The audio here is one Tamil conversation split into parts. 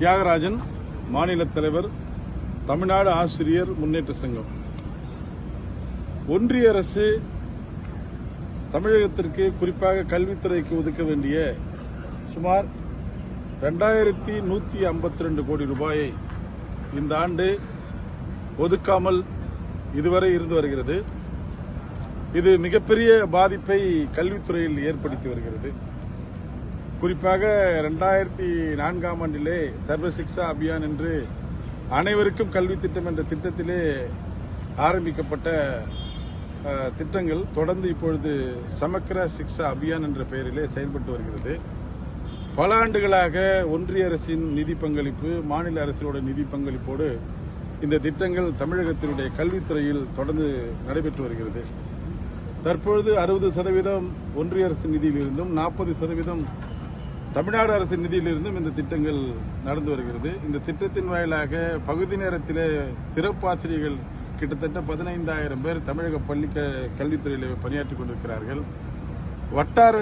தியாகராஜன், மாநில தலைவர், தமிழ்நாடு ஆசிரியர் முன்னேற்ற சங்கம். ஒன்றிய அரசு தமிழகத்திற்கு குறிப்பாக கல்வித்துறைக்கு ஒதுக்க வேண்டிய சுமார் 2152 கோடி ரூபாயை இந்த ஆண்டு ஒதுக்காமல் இதுவரை இருந்து வருகிறது. இது மிகப்பெரிய பாதிப்பை கல்வித்துறையில் ஏற்படுத்தி வருகிறது. குறிப்பாக 2004ஆம் ஆண்டிலே சர்வ சிக்ஷா அபியான் என்று அனைவருக்கும் கல்வி திட்டம் என்ற திட்டத்திலே ஆரம்பிக்கப்பட்ட திட்டங்கள் தொடர்ந்து இப்பொழுது சமக்கிர சிக்ஷா அபியான் என்ற பெயரிலே செயல்பட்டு வருகிறது. பல ஆண்டுகளாக ஒன்றிய அரசின் நிதி பங்களிப்பு, மாநில அரசினோட நிதி பங்களிப்போடு இந்த திட்டங்கள் தமிழகத்தினுடைய கல்வித்துறையில் தொடர்ந்து நடைபெற்று வருகிறது. தற்பொழுது 60% ஒன்றிய அரசின் நிதியிலிருந்தும் 40% தமிழ்நாடு அரசின் நிதியிலிருந்தும் இந்த திட்டங்கள் நடந்து வருகிறது. இந்த திட்டத்தின் வாயிலாக பகுதி நேரத்திலே சிறப்பாசிரியர்கள் கிட்டத்தட்ட 15,000 பேர் தமிழக பள்ளி கல்வித்துறையில் பணியாற்றிக் கொண்டிருக்கிறார்கள். வட்டார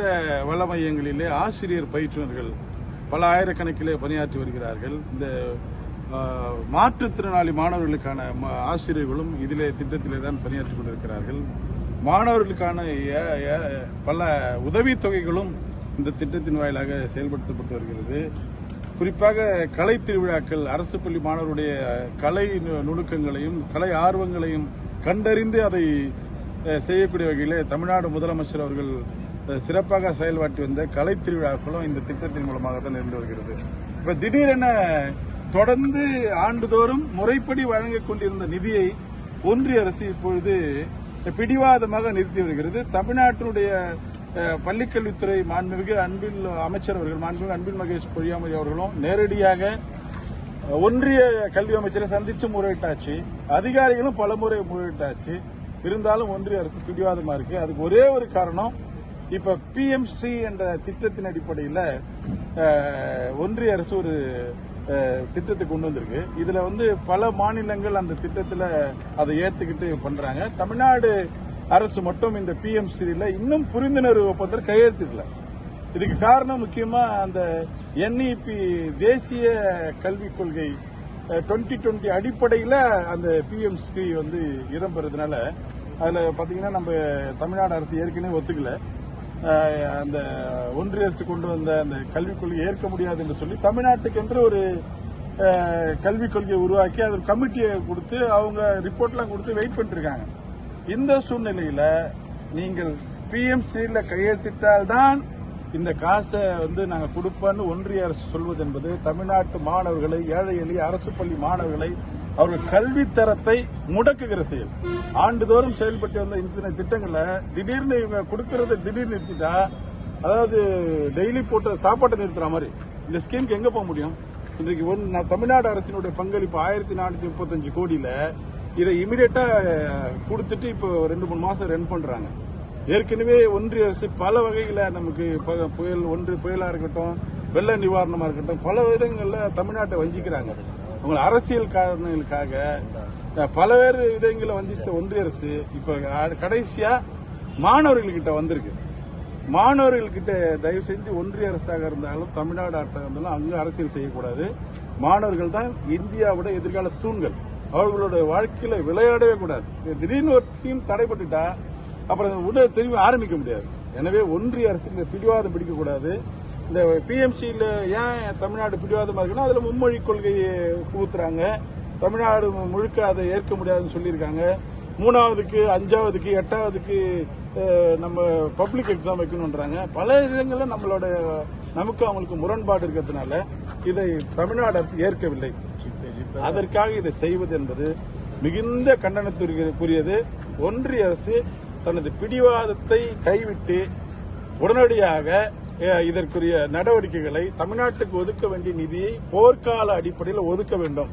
வள மையங்களிலே ஆசிரியர் பயிற்றுநர்கள் பல ஆயிரக்கணக்கிலே பணியாற்றி வருகிறார்கள். இந்த மாற்றுத்திறனாளி மாணவர்களுக்கான ஆசிரியர்களும் இதிலே திட்டத்திலே தான் பணியாற்றிக் கொண்டிருக்கிறார்கள். மாணவர்களுக்கான பல உதவித்தொகைகளும் இந்த திட்டத்தின் வாயிலாக செயல்படுத்தப்பட்டு வருகிறது. குறிப்பாக கலை திருவிழாக்கள், அரசு பள்ளி மாணவருடைய கலை நுணுக்கங்களையும் கலை ஆர்வங்களையும் கண்டறிந்து அதை செய்யக்கூடிய வகையிலே தமிழ்நாடு முதலமைச்சர் அவர்கள் சிறப்பாக செயல்பாட்டி வந்த கலை திருவிழாக்களும் இந்த திட்டத்தின் மூலமாக தான் இருந்து வருகிறது. இப்ப திடீரென தொடர்ந்து ஆண்டுதோறும் முறைப்படி வழங்கிக் கொண்டிருந்த நிதியை ஒன்றிய அரசு இப்பொழுது பிடிவாதமாக நிறுத்தி வருகிறது. தமிழ்நாட்டினுடைய பள்ளிக்கல்வித்துறை மாண்புமிகு அன்பில் அமைச்சர் அவர்கள், மாண்புமிகு அன்பில் மகேஷ் பொய்யாமொழி அவர்களும் நேரடியாக ஒன்றிய கல்வி அமைச்சரை சந்திச்சு முறையிட்டாச்சு. அதிகாரிகளும் பலமுறை முறையிட்டாச்சு. இருந்தாலும் ஒன்றிய அரசு பிடிவாதமா இருக்கு. அதுக்கு ஒரே ஒரு காரணம், இப்ப PMC என்ற திட்டத்தின் அடிப்படையில் ஒன்றிய அரசு ஒரு திட்டத்தை கொண்டு வந்திருக்கு. இதுல பல மாநிலங்கள் அந்த திட்டத்தில் அதை ஏற்றுக்கிட்டு பண்றாங்க. தமிழ்நாடு அரசு மட்டும் இந்த PMCல இன்னும் புரிந்துணர்வு ஒப்பந்தம் கையெழுத்திடல. இதுக்கு காரணம் முக்கியமா அந்த NEP தேசிய கல்விக் கொள்கை 2020 அடிப்படையில் அந்த PMC இடம்பெறதுனால அதுல பாத்தீங்கன்னா நம்ம தமிழ்நாடு அரசு ஏற்கனவே ஒத்துக்கல. அந்த ஒன்றிய அரசு கொண்டு வந்த அந்த கல்விக் கொள்கையை ஏற்க முடியாது என்று சொல்லி தமிழ்நாட்டுக்கு என்று ஒரு கல்விக் கொள்கையை உருவாக்கி அது கமிட்டியை கொடுத்து அவங்க ரிப்போர்ட்லாம் கொடுத்து வெயிட் பண்ணிட்டு இருக்காங்க. இந்த சூழ்நிலையில நீங்கள் PMCல கையெழுத்திட்டால்தான் இந்த காசை நாங்க கொடுப்போம்னு ஒன்றிய அரசு சொல்வது என்பது தமிழ்நாட்டு மாணவர்களை, ஏழை எளிய அரசு பள்ளி மாணவர்களை, அவர்கள் கல்வி தரத்தை முடக்குகிற செயல். ஆண்டுதோறும் செயல்பட்டு வந்த இந்த திட்டங்களை திடீர்னு இவங்க கொடுக்கறத திடீர்னு நிறுத்திட்டா, அதாவது டெய்லி போட்ட சாப்பாட்டை நிறுத்துற மாதிரி இந்த ஸ்கீமுக்கு எங்க போக முடியும்? இன்றைக்கு தமிழ்நாடு அரசினுடைய பங்களிப்பு 1435 கோடியில இதை இமிடியேட்டா கொடுத்துட்டு இப்போ 2-3 மாசம் ரன் பண்றாங்க. ஏற்கனவே ஒன்றிய அரசு பல வகையில நமக்கு புயலா இருக்கட்டும், வெள்ள நிவாரணமா இருக்கட்டும், பல விதங்கள்ல தமிழ்நாட்டை வஞ்சிக்கிறாங்க. உங்களை அரசியல் காரணங்களுக்காக பல்வேறு விதங்களை வஞ்சித்த ஒன்றிய அரசு இப்ப கடைசியா மாணவர்கள்கிட்ட வந்திருக்கு. மாணவர்கள்கிட்ட தயவு செஞ்சு ஒன்றிய அரசாக இருந்தாலும் தமிழ்நாடு அரசாக இருந்தாலும் அங்கு அரசியல் செய்யக்கூடாது. மாணவர்கள் தான் இந்தியாவோட எதிர்கால தூண்கள். அவர்களோட வாழ்க்கையில விளையாடவே கூடாது. திடீர்னு ஒரு ஸ்கீம் தடைப்பட்டுட்டா அப்புறம் உடனே திரும்பி ஆரம்பிக்க முடியாது. எனவே ஒன்றிய அரசு இந்த பிடிவாதம் பிடிக்கக்கூடாது. இந்த PMCல ஏன் தமிழ்நாடு பிடிவாதமா இருக்குன்னா அதுல மும்மொழி கொள்கையை புகுத்துறாங்க. தமிழ்நாடு முழுக்க அதை ஏற்க முடியாதுன்னு சொல்லியிருக்காங்க. 3ஆவதுக்கு 5ஆவதுக்கு 8ஆவதுக்கு நம்ம பப்ளிக் எக்ஸாம் வைக்கணும்ன்றாங்க. பல விதங்கள்ல நமக்கு அவங்களுக்கு முரண்பாடு இருக்கிறதுனால இதை தமிழ்நாடு அரசு ஏற்கவில்லை. அதற்காக இதை செய்வது என்பது மிகுந்த கண்டனத்திற்குரியது. ஒன்றிய அரசு தனது பிடிவாதத்தை கைவிட்டு உடனடியாக இதற்குரிய நடவடிக்கைகளை தமிழ்நாட்டுக்கு ஒதுக்க வேண்டிய நிதியை போர்க்கால அடிப்படையில் ஒதுக்க வேண்டும்.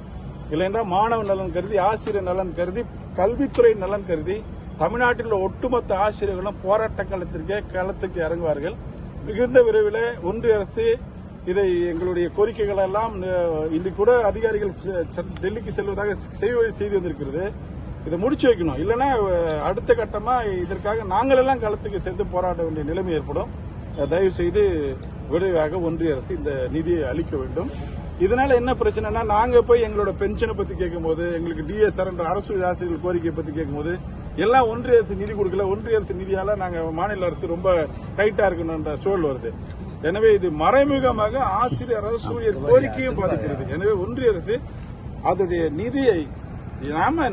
இல்லைன்னா மாணவ நலன் கருதி, ஆசிரியர் நலன் கருதி, கல்வித்துறை நலன் கருதி தமிழ்நாட்டில் உள்ள ஒட்டுமொத்த ஆசிரியர்களும் போராட்ட களத்துக்கு இறங்குவார்கள். மிகுந்த விரைவில் ஒன்றிய அரசு இதை எங்களுடைய கோரிக்கைகள் எல்லாம் இன்று கூட அதிகாரிகள் டெல்லிக்கு செல்வதாக செய்தி வந்திருக்கிறது. இதை முடிச்சு வைக்கணும். இல்லைன்னா அடுத்த கட்டமா இதற்காக நாங்கள் எல்லாம் களத்துக்கு சேர்ந்து போராட வேண்டிய நிலைமை ஏற்படும். தயவு செய்து விரைவாக ஒன்றிய அரசு இந்த நிதியை அளிக்க வேண்டும். இதனால என்ன பிரச்சனைனா, நாங்க போய் எங்களோட பென்ஷனை பத்தி கேட்கும்போது, எங்களுக்கு டிஎஸ்ஆர் என்ற அரசு ஆசிரியர்கள் கோரிக்கையை பத்தி கேட்கும்போது எல்லாம் ஒன்றிய அரசு நிதி கொடுக்கல, ஒன்றிய அரசு நிதியால நாங்க மாநில அரசு ரொம்ப டைட்டா இருக்கணும்ன்ற சூழல் வருது. எனவே இது மறைமுகமாக ஆசிரியர் அரசு ஊழியர் கோரிக்கையும் பாதிக்கிறது. எனவே ஒன்றிய அரசு அதனுடைய நிதியை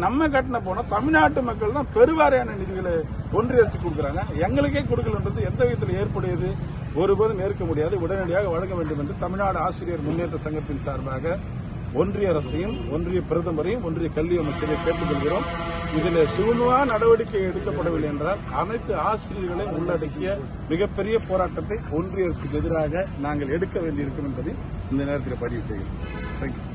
நம்ம கட்டின போனா தமிழ்நாட்டு மக்கள் தான் பெருவாரியான நிதிகளை ஒன்றிய அரசு கொடுக்குறாங்க. எங்களுக்கே கொடுக்கலன்றது எந்த விதத்தில் ஏற்புடையது, ஒருபோதும் ஏற்க முடியாது. உடனடியாக வழங்க வேண்டும் என்று தமிழ்நாடு ஆசிரியர் முன்னேற்ற சங்கத்தின் சார்பாக ஒன்றிய அரசையும், ஒன்றிய பிரதமரையும், ஒன்றிய கல்வி அமைச்சரையும் கேட்டுக்கொள்கிறோம். இதில் சுமூகமான நடவடிக்கை எடுக்கப்படவில்லை என்றால் அனைத்து ஆசிரியர்களையும் உள்ளடக்கிய மிகப்பெரிய போராட்டத்தை ஒன்றிய அரசுக்கு எதிராக நாங்கள் எடுக்க வேண்டியிருக்கும் என்பதை இந்த நேரத்தில் பதிவு செய்கிறோம். தேங்க்யூ.